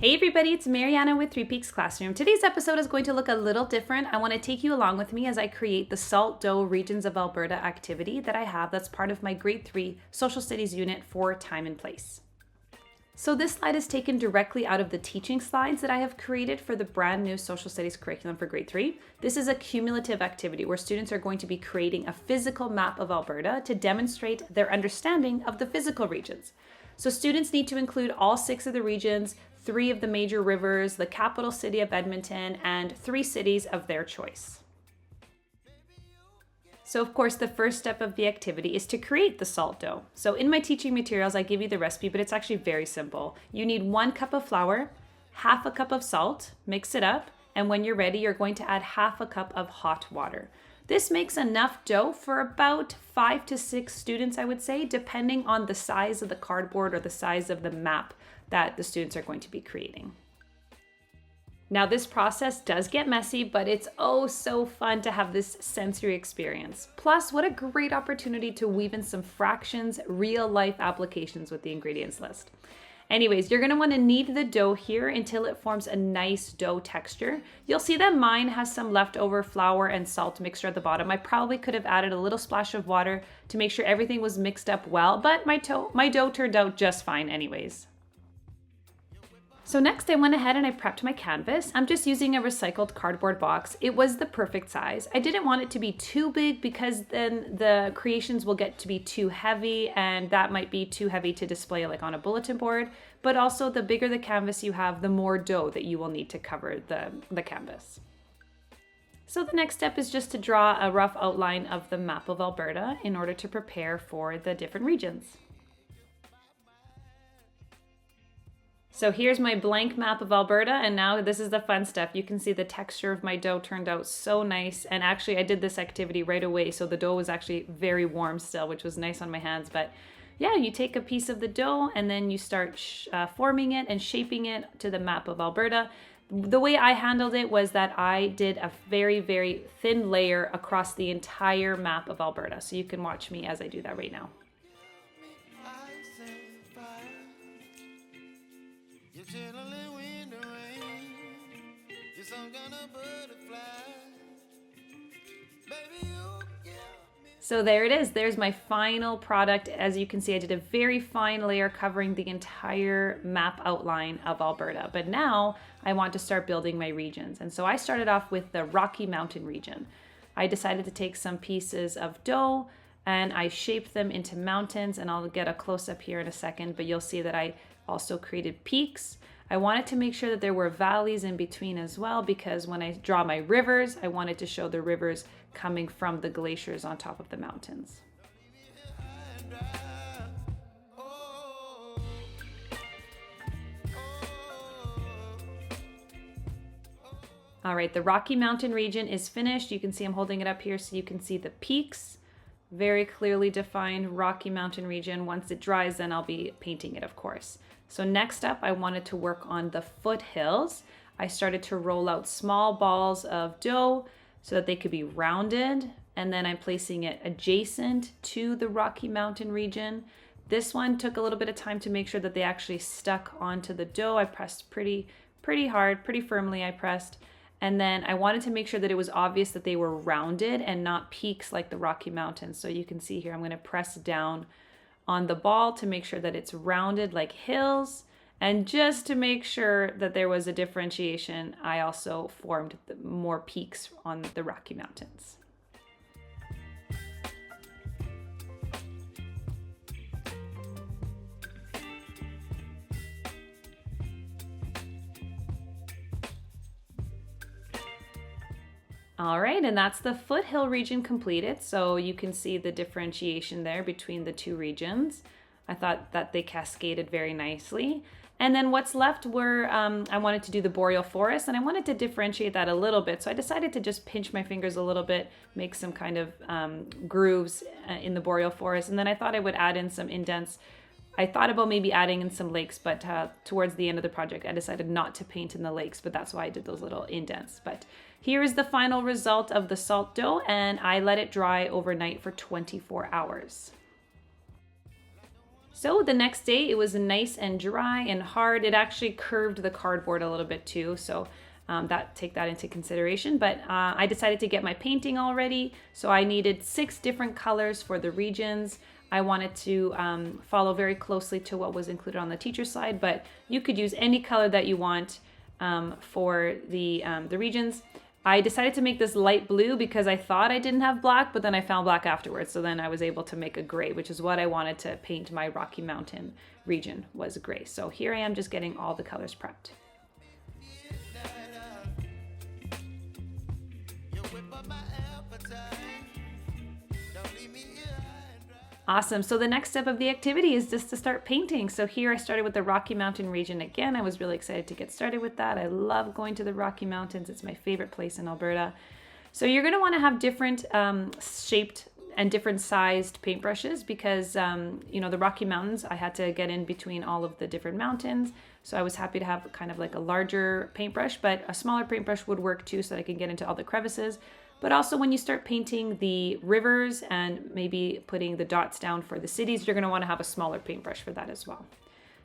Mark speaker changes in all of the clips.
Speaker 1: Hey everybody, it's Mariana with Three Peaks Classroom. Today's episode is going to look a little different. I want to take you along with me as I create the Salt Dough Regions of Alberta activity that I have that's part of my grade 3 social studies unit for time and place. So this slide is taken directly out of the teaching slides that I have created for the brand new social studies curriculum for grade 3. This is a cumulative activity where students are going to be creating a physical map of Alberta to demonstrate their understanding of the physical regions. So students need to include all 6 of the regions, 3 of the major rivers, the capital city of Edmonton, and 3 cities of their choice. So of course, the first step of the activity is to create the salt dough. So in my teaching materials, I give you the recipe, but it's actually very simple. You need 1 cup of flour, half a cup of salt, mix it up, and when you're ready, you're going to add half a cup of hot water. This makes enough dough for about 5 to 6 students, I would say, depending on the size of the cardboard or the size of the map that the students are going to be creating. Now this process does get messy, but it's oh so fun to have this sensory experience. Plus, what a great opportunity to weave in some fractions, real life applications with the ingredients list. Anyways, you're gonna wanna knead the dough here until it forms a nice dough texture. You'll see that mine has some leftover flour and salt mixture at the bottom. I probably could have added a little splash of water to make sure everything was mixed up well, but my dough turned out just fine anyways. So next I went ahead and I prepped my canvas. I'm just using a recycled cardboard box. It was the perfect size. I didn't want it to be too big because then the creations will get to be too heavy and that might be too heavy to display like on a bulletin board. But also the bigger the canvas you have, the more dough that you will need to cover the canvas. So the next step is just to draw a rough outline of the map of Alberta in order to prepare for the different regions. So here's my blank map of Alberta, and now this is the fun stuff. You can see the texture of my dough turned out so nice, and actually I did this activity right away, so the dough was actually very warm still, which was nice on my hands. But yeah, you take a piece of the dough and then you start forming it and shaping it to the map of Alberta. The way I handled it was that I did a very, very thin layer across the entire map of Alberta. So you can watch me as I do that right now. So there it is. There's my final product. As you can see, I did a very fine layer covering the entire map outline of Alberta. But now I want to start building my regions. And so I started off with the Rocky Mountain region. I decided to take some pieces of dough and I shaped them into mountains, and I'll get a close-up here in a second, but you'll see that I also created peaks. I wanted to make sure that there were valleys in between as well, because when I draw my rivers, I wanted to show the rivers coming from the glaciers on top of the mountains. All right, the Rocky Mountain region is finished. You can see I'm holding it up here so you can see the peaks. Very clearly defined Rocky Mountain region. Once it dries, then I'll be painting it, of course. So next up, I wanted to work on the foothills. I started to roll out small balls of dough so that they could be rounded, and then I'm placing it adjacent to the Rocky Mountain region. This one took a little bit of time to make sure that they actually stuck onto the dough. I pressed pretty hard, pretty firmly I pressed. And then I wanted to make sure that it was obvious that they were rounded and not peaks like the Rocky Mountains. So you can see here, I'm going to press down on the ball to make sure that it's rounded like hills. And just to make sure that there was a differentiation, I also formed more peaks on the Rocky Mountains. All right, and that's the foothill region completed. So you can see the differentiation there between the 2 regions. I thought that they cascaded very nicely. And then what's left were, I wanted to do the boreal forest, and I wanted to differentiate that a little bit. So I decided to just pinch my fingers a little bit, make some kind of grooves in the boreal forest. And then I thought I would add in some indents. I thought about maybe adding in some lakes, but towards the end of the project, I decided not to paint in the lakes, but that's why I did those little indents. But here is the final result of the salt dough, and I let it dry overnight for 24 hours. So the next day it was nice and dry and hard. It actually curved the cardboard a little bit too, so take that into consideration. But I decided to get my painting all ready. So I needed 6 different colors for the regions. I wanted to follow very closely to what was included on the teacher slide, but you could use any color that you want for the regions. I decided to make this light blue because I thought I didn't have black, but then I found black afterwards. So then I was able to make a gray, which is what I wanted to paint my Rocky Mountain region, was gray. So here I am just getting all the colors prepped. Awesome. So the next step of the activity is just to start painting. So here I started with the Rocky Mountain region again. I was really excited to get started with that. I love going to the Rocky Mountains. It's my favorite place in Alberta. So you're going to want to have different shaped and different sized paintbrushes because, the Rocky Mountains, I had to get in between all of the different mountains. So I was happy to have kind of like a larger paintbrush, but a smaller paintbrush would work too so that I can get into all the crevices. But also when you start painting the rivers and maybe putting the dots down for the cities, you're going to want to have a smaller paintbrush for that as well.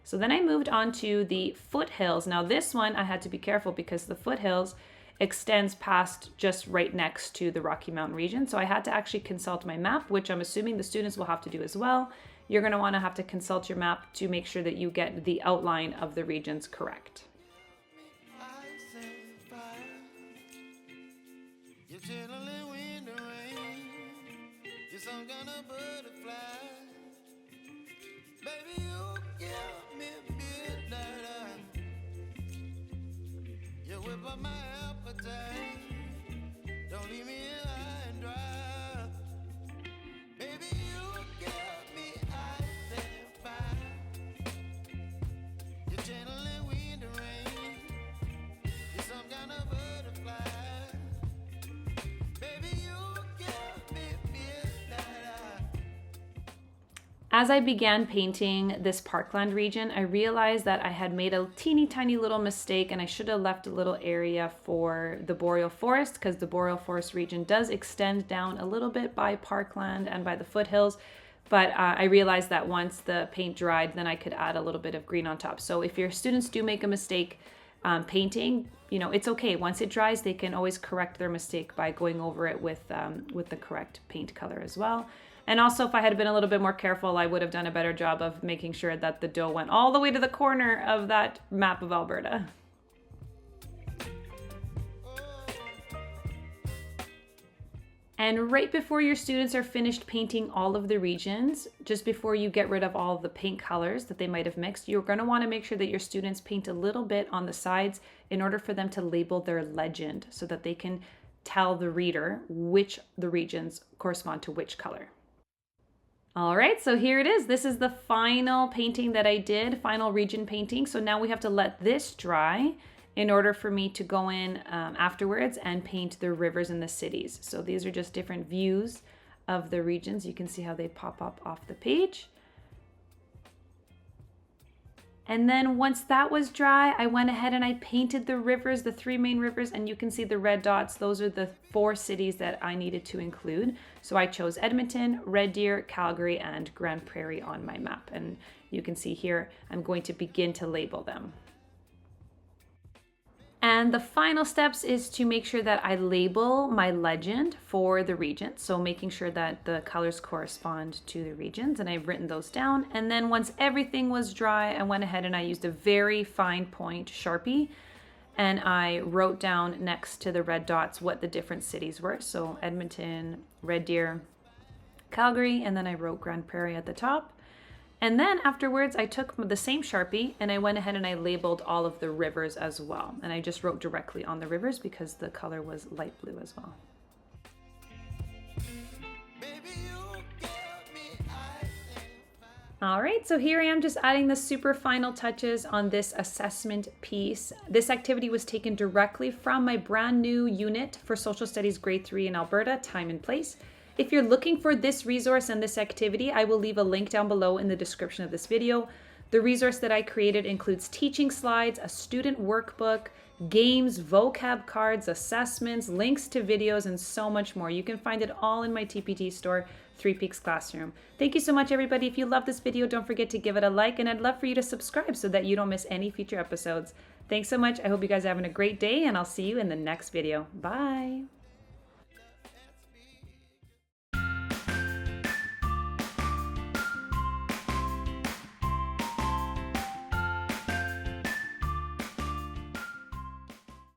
Speaker 1: So then I moved on to the foothills. Now this one I had to be careful because the foothills extends past just right next to the Rocky Mountain region. So I had to actually consult my map, which I'm assuming the students will have to do as well. You're going to want to have to consult your map to make sure that you get the outline of the regions correct. As I began painting this parkland region, I realized that I had made a teeny tiny little mistake and I should have left a little area for the boreal forest because the boreal forest region does extend down a little bit by parkland and by the foothills. But I realized that once the paint dried, then I could add a little bit of green on top. So if your students do make a mistake painting, it's okay. Once it dries, they can always correct their mistake by going over it with the correct paint color as well. And also, if I had been a little bit more careful, I would have done a better job of making sure that the dough went all the way to the corner of that map of Alberta. And right before your students are finished painting all of the regions, just before you get rid of all of the paint colors that they might have mixed, you're going to want to make sure that your students paint a little bit on the sides in order for them to label their legend so that they can tell the reader which the regions correspond to which color. All right, so here it is. This is the final painting that I did, final region painting. So now we have to let this dry in order for me to go in afterwards and paint the rivers and the cities. So these are just different views of the regions. You can see how they pop up off the page. And then once that was dry, I went ahead and I painted the rivers, the 3 main rivers, and you can see the red dots. Those are the 4 cities that I needed to include. So I chose Edmonton, Red Deer, Calgary, and Grande Prairie on my map. And you can see here, I'm going to begin to label them. And the final steps is to make sure that I label my legend for the region. So making sure that the colors correspond to the regions, and I've written those down. And then once everything was dry, I went ahead and I used a very fine point Sharpie and I wrote down next to the red dots what the different cities were. So Edmonton, Red Deer, Calgary, and then I wrote Grande Prairie at the top. And then afterwards, I took the same Sharpie and I went ahead and I labeled all of the rivers as well. And I just wrote directly on the rivers because the color was light blue as well. All right, so here I am just adding the super final touches on this assessment piece. This activity was taken directly from my brand new unit for Social Studies Grade 3 in Alberta, Time and Place. If you're looking for this resource and this activity, I will leave a link down below in the description of this video. The resource that I created includes teaching slides, a student workbook, games, vocab cards, assessments, links to videos, and so much more. You can find it all in my TPT store, Three Peaks Classroom. Thank you so much, everybody. If you love this video, don't forget to give it a like, and I'd love for you to subscribe so that you don't miss any future episodes. Thanks so much. I hope you guys are having a great day, and I'll see you in the next video. Bye.